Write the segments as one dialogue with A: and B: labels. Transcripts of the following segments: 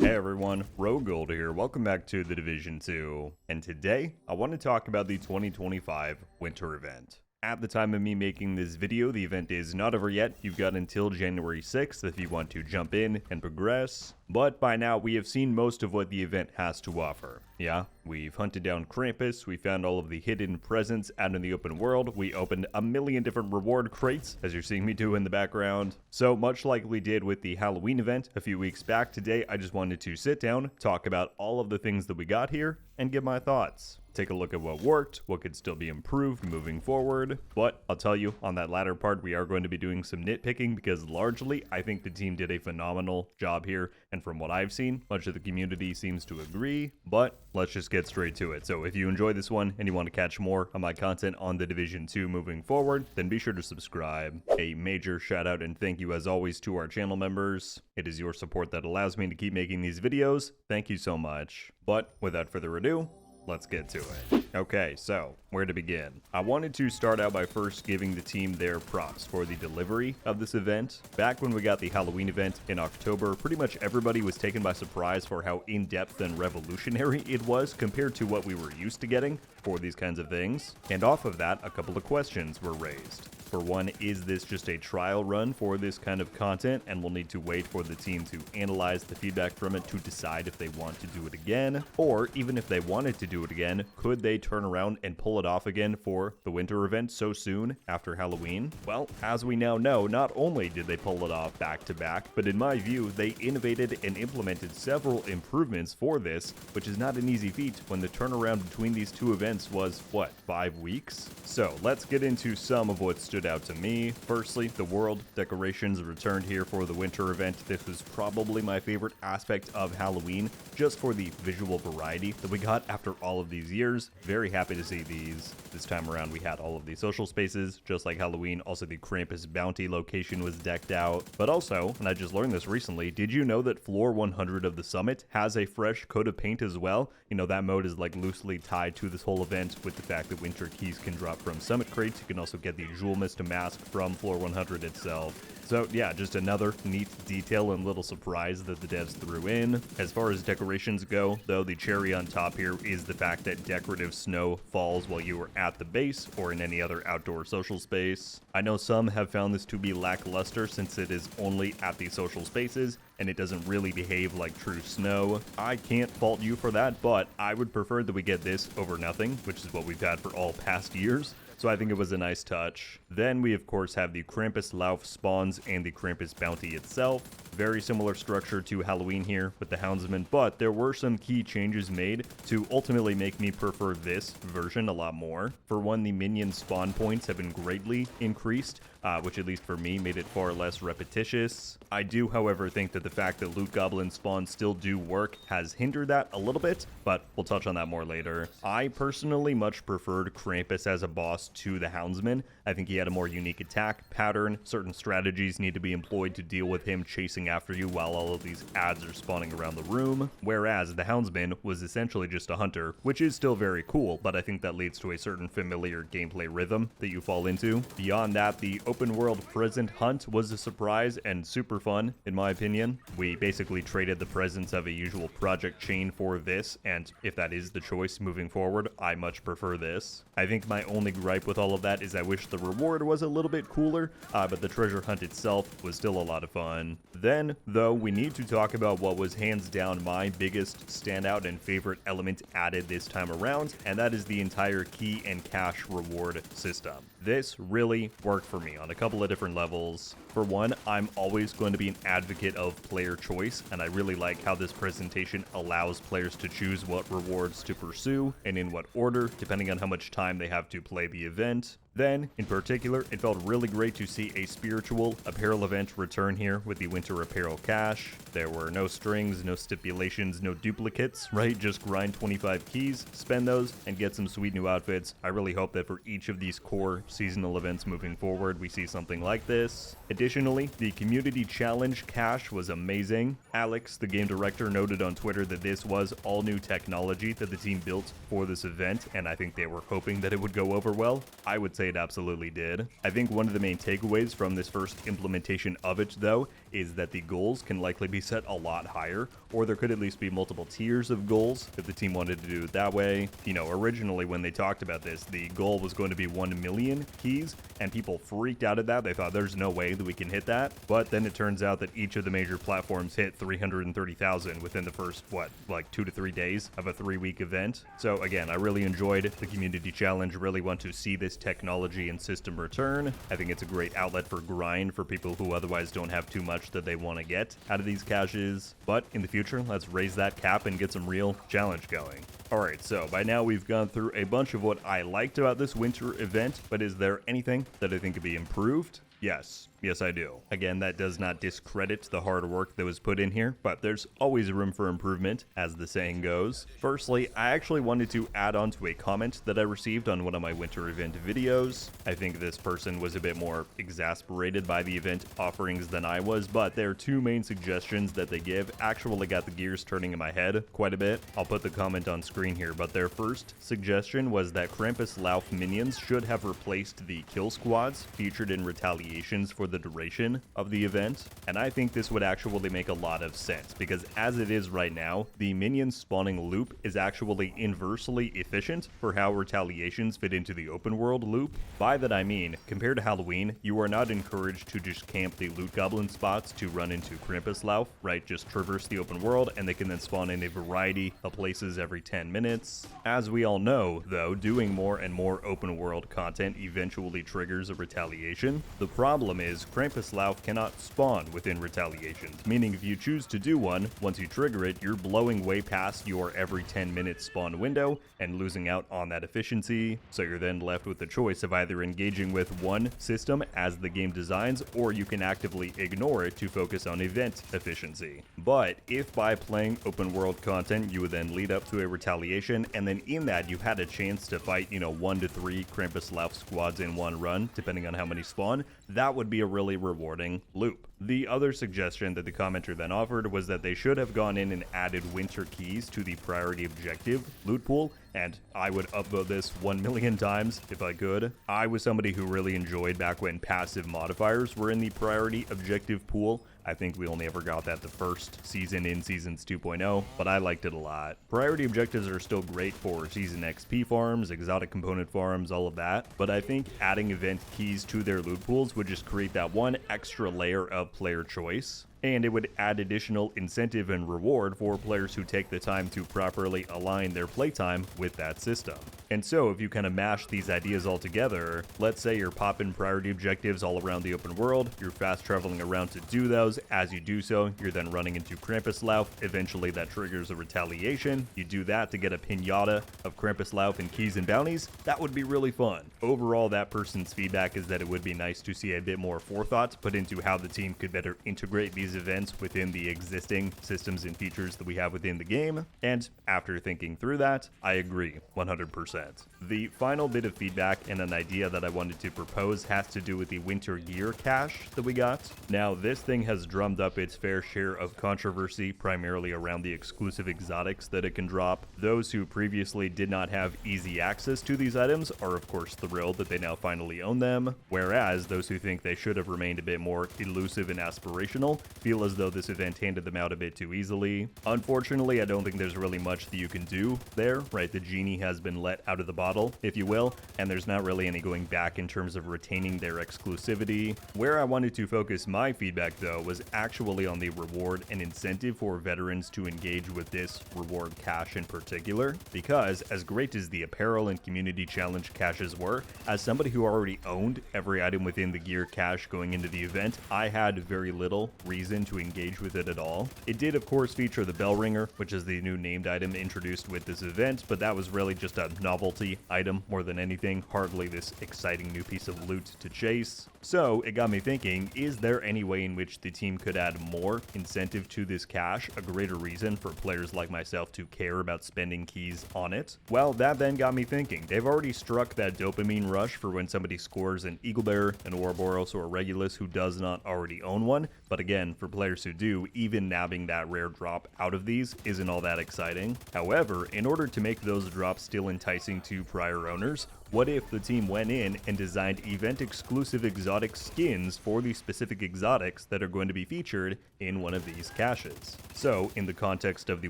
A: Hey everyone, RogueGold here. Welcome back to the Division 2. And today, I want to talk about the 2025 winter event. At the time of me making this video, the event is not over yet. You've got until January 6th if you want to jump in and progress. But by now, we have seen most of what the event has to offer. Yeah, we've hunted down Krampus, we found all of the hidden presents out in the open world, we opened a million different reward crates, as you're seeing me do in the background. So much like we did with the Halloween event a few weeks back, today I just wanted to sit down, talk about all of the things that we got here, and give my thoughts. Take a look at what worked, what could still be improved moving forward. But I'll tell you, on that latter part, we are going to be doing some nitpicking because largely, I think the team did a phenomenal job here. And from what I've seen, much of the community seems to agree. But let's just get straight to it. So if you enjoy this one and you want to catch more of my content on the Division 2 moving forward, then be sure to subscribe. A major shout out and thank you as always to our channel members. It is your support that allows me to keep making these videos. Thank you so much. But without further ado, let's get to it. Okay, so where to begin? I wanted to start out by first giving the team their props for the delivery of this event. Back when we got the Halloween event in October, pretty much everybody was taken by surprise for how in-depth and revolutionary it was compared to what we were used to getting for these kinds of things. And off of that, a couple of questions were raised. For one, is this just a trial run for this kind of content and we'll need to wait for the team to analyze the feedback from it to decide if they want to do it again? Or even if they wanted to do it again, could they turn around and pull it off again for the winter event so soon after Halloween? Well, as we now know, not only did they pull it off back to back, but in my view, they innovated and implemented several improvements for this, which is not an easy feat when the turnaround between these two events was, what, 5 weeks? So let's get into some of what stood out to me. Firstly, the world decorations returned here for the winter event. This was probably my favorite aspect of Halloween, just for the visual variety that we got after all of these years. Very happy to see these. This time around we had all of the social spaces, just like Halloween. Also the Krampus bounty location was decked out. But also, and I just learned this recently, did you know that floor 100 of the summit has a fresh coat of paint as well? You know, that mode is like loosely tied to this whole event with the fact that winter keys can drop from summit crates. You can also get the Jewel Mist mask from floor 100 itself. So yeah, just another neat detail and little surprise that the devs threw in. As far as decorations go, though, the cherry on top here is the fact that decorative snow falls while you are at the base or in any other outdoor social space. I know some have found this to be lackluster since it is only at the social spaces and it doesn't really behave like true snow. I can't fault you for that, but I would prefer that we get this over nothing, which is what we've had for all past years. So I think it was a nice touch. Then we of course have the Krampus Lauf spawns and the Krampus bounty itself. Very similar structure to Halloween here with the Houndsman, but there were some key changes made to ultimately make me prefer this version a lot more. For one, the minion spawn points have been greatly increased, which at least for me made it far less repetitious. I do, however, think that the fact that loot goblin spawns still do work has hindered that a little bit, but we'll touch on that more later. I personally much preferred Krampus as a boss to the Houndsman. I think he had a more unique attack pattern. Certain strategies need to be employed to deal with him chasing after you while all of these ads are spawning around the room, whereas the Houndsman was essentially just a hunter, which is still very cool, but I think that leads to a certain familiar gameplay rhythm that you fall into. Beyond that, the open world present hunt was a surprise and super fun, in my opinion. We basically traded the presence of a usual project chain for this, and if that is the choice moving forward, I much prefer this. I think my only gripe with all of that is I wish the reward was a little bit cooler, but the treasure hunt itself was still a lot of fun. Then, though, we need to talk about what was hands down my biggest standout and favorite element added this time around, and that is the entire key and cash reward system. This really worked for me on a couple of different levels. For one, I'm always going to be an advocate of player choice, and I really like how this presentation allows players to choose what rewards to pursue and in what order, depending on how much time they have to play the event. Then, in particular, it felt really great to see a spiritual apparel event return here with the winter apparel cache. There were no strings, no stipulations, no duplicates, right? Just grind 25 keys, spend those, and get some sweet new outfits. I really hope that for each of these core seasonal events moving forward, we see something like this. Additionally, the community challenge cache was amazing. Alex, the game director, noted on Twitter that this was all new technology that the team built for this event, and I think they were hoping that it would go over well. I would say say it absolutely did. I think one of the main takeaways from this first implementation of it, though, is that the goals can likely be set a lot higher, or there could at least be multiple tiers of goals if the team wanted to do it that way. You know, originally when they talked about this, the goal was going to be 1 million keys, and people freaked out at that. They thought there's no way that we can hit that. But then it turns out that each of the major platforms hit 330,000 within the first, like 2 to 3 days of a 3-week event. So again, I really enjoyed the community challenge, really want to see this technology and system return. I think it's a great outlet for grind for people who otherwise don't have too much that they want to get out of these caches. But in the future, let's raise that cap and get some real challenge going. Alright, so by now we've gone through a bunch of what I liked about this winter event, but is there anything that I think could be improved? Yes, I do. Again, that does not discredit the hard work that was put in here, but there's always room for improvement, as the saying goes. Firstly, I actually wanted to add on to a comment that I received on one of my winter event videos. I think this person was a bit more exasperated by the event offerings than I was, but their two main suggestions that they give actually got the gears turning in my head quite a bit. I'll put the comment on screen here, but their first suggestion was that Krampus Lauf minions should have replaced the kill squads featured in retaliations for the duration of the event, and I think this would actually make a lot of sense, because as it is right now, the minion spawning loop is actually inversely efficient for how retaliations fit into the open world loop. By that I mean, compared to Halloween, you are not encouraged to just camp the loot goblin spots to run into Krampus Lauf, right? Just traverse the open world, and they can then spawn in a variety of places every 10 minutes. As we all know, though, doing more and more open world content eventually triggers a retaliation. The problem is Krampus Lauf cannot spawn within retaliations, meaning if you choose to do one, once you trigger it, you're blowing way past your every 10-minute spawn window and losing out on that efficiency. So you're then left with the choice of either engaging with one system as the game designs, or you can actively ignore it to focus on event efficiency. But if by playing open world content you would then lead up to a retaliation, and then in that you had a chance to fight, 1 to 3 Krampus Lauf squads in one run, depending on how many spawn, that would be a really rewarding loop. The other suggestion that the commenter then offered was that they should have gone in and added winter keys to the priority objective loot pool, and I would upvote this 1 million times if I could. I was somebody who really enjoyed back when passive modifiers were in the priority objective pool. I think we only ever got that the first season in Seasons 2.0, but I liked it a lot. Priority objectives are still great for Season XP farms, exotic component farms, all of that, but I think adding event keys to their loot pools would just create that one extra layer of player choice. And it would add additional incentive and reward for players who take the time to properly align their playtime with that system. And so if you kind of mash these ideas all together, let's say you're popping priority objectives all around the open world, you're fast traveling around to do those. As you do so, you're then running into Krampus Lauf. Eventually that triggers a retaliation. You do that to get a pinata of Krampus Lauf and keys and bounties. That would be really fun. Overall, that person's feedback is that it would be nice to see a bit more forethought put into how the team could better integrate these events within the existing systems and features that we have within the game. And after thinking through that, I agree 100%. The final bit of feedback and an idea that I wanted to propose has to do with the winter gear cache that we got. Now, this thing has drummed up its fair share of controversy, primarily around the exclusive exotics that it can drop. Those who previously did not have easy access to these items are of course thrilled that they now finally own them, whereas those who think they should have remained a bit more elusive and aspirational feel as though this event handed them out a bit too easily. Unfortunately, I don't think there's really much that you can do there, right? The genie has been let out of the bottle, if you will, and there's not really any going back in terms of retaining their exclusivity. Where I wanted to focus my feedback, though, was actually on the reward and incentive for veterans to engage with this reward cache in particular, because as great as the apparel and community challenge caches were, as somebody who already owned every item within the gear cache going into the event, I had very little reason to engage with it at all. It did of course feature the bell ringer, which is the new named item introduced with this event, but that was really just a novelty item more than anything, hardly this exciting new piece of loot to chase. So it got me thinking, is there any way in which the team could add more incentive to this cache, a greater reason for players like myself to care about spending keys on it? Well, that then got me thinking. They've already struck that dopamine rush for when somebody scores an Eagle Bear, an Ouroboros, or a Regulus who does not already own one, but again, for players who do, even nabbing that rare drop out of these isn't all that exciting. However, in order to make those drops still enticing to prior owners, What if the team went in and designed event-exclusive exotic skins for the specific exotics that are going to be featured in one of these caches? So, in the context of the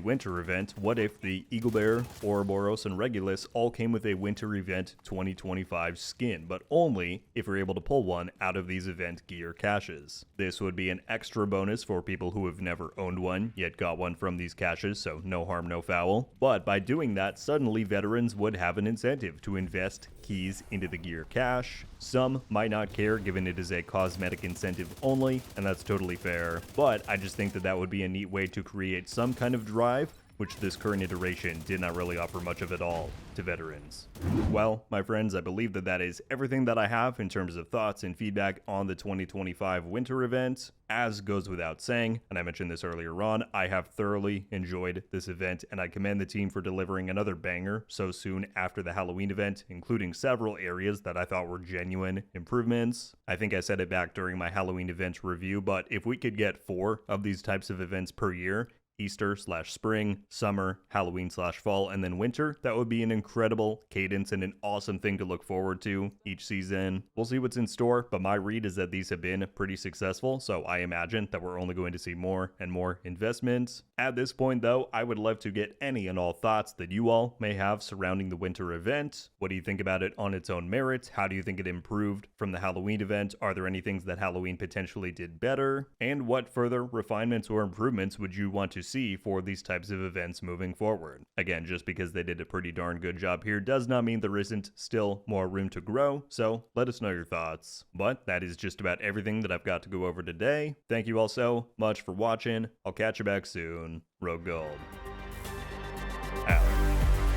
A: winter event, what if the Eagle Bear, Ouroboros, and Regulus all came with a winter event 2025 skin, but only if we're able to pull one out of these event gear caches? This would be an extra bonus for people who have never owned one, yet got one from these caches, so no harm, no foul. But by doing that, suddenly veterans would have an incentive to invest keys into the gear cache. Some might not care given it is a cosmetic incentive only, and that's totally fair, but I just think that that would be a neat way to create some kind of drive, which this current iteration did not really offer much of at all to veterans. Well, my friends, I believe that that is everything that I have in terms of thoughts and feedback on the 2025 winter event. As goes without saying, and I mentioned this earlier on, I have thoroughly enjoyed this event, and I commend the team for delivering another banger so soon after the Halloween event, including several areas that I thought were genuine improvements. I think I said it back during my Halloween event review, but if we could get 4 of these types of events per year, Easter/spring, summer, Halloween/fall, and then winter, that would be an incredible cadence and an awesome thing to look forward to each season. We'll see what's in store, but my read is that these have been pretty successful, so I imagine that we're only going to see more and more investments. At this point, though, I would love to get any and all thoughts that you all may have surrounding the winter event. What do you think about it on its own merit? How do you think it improved from the Halloween event? Are there any things that Halloween potentially did better? And what further refinements or improvements would you want to see for these types of events moving forward? Again, just because they did a pretty darn good job here does not mean there isn't still more room to grow, so let us know your thoughts. But that is just about everything that I've got to go over today. Thank you all so much for watching. I'll catch you back soon. RogueGold out.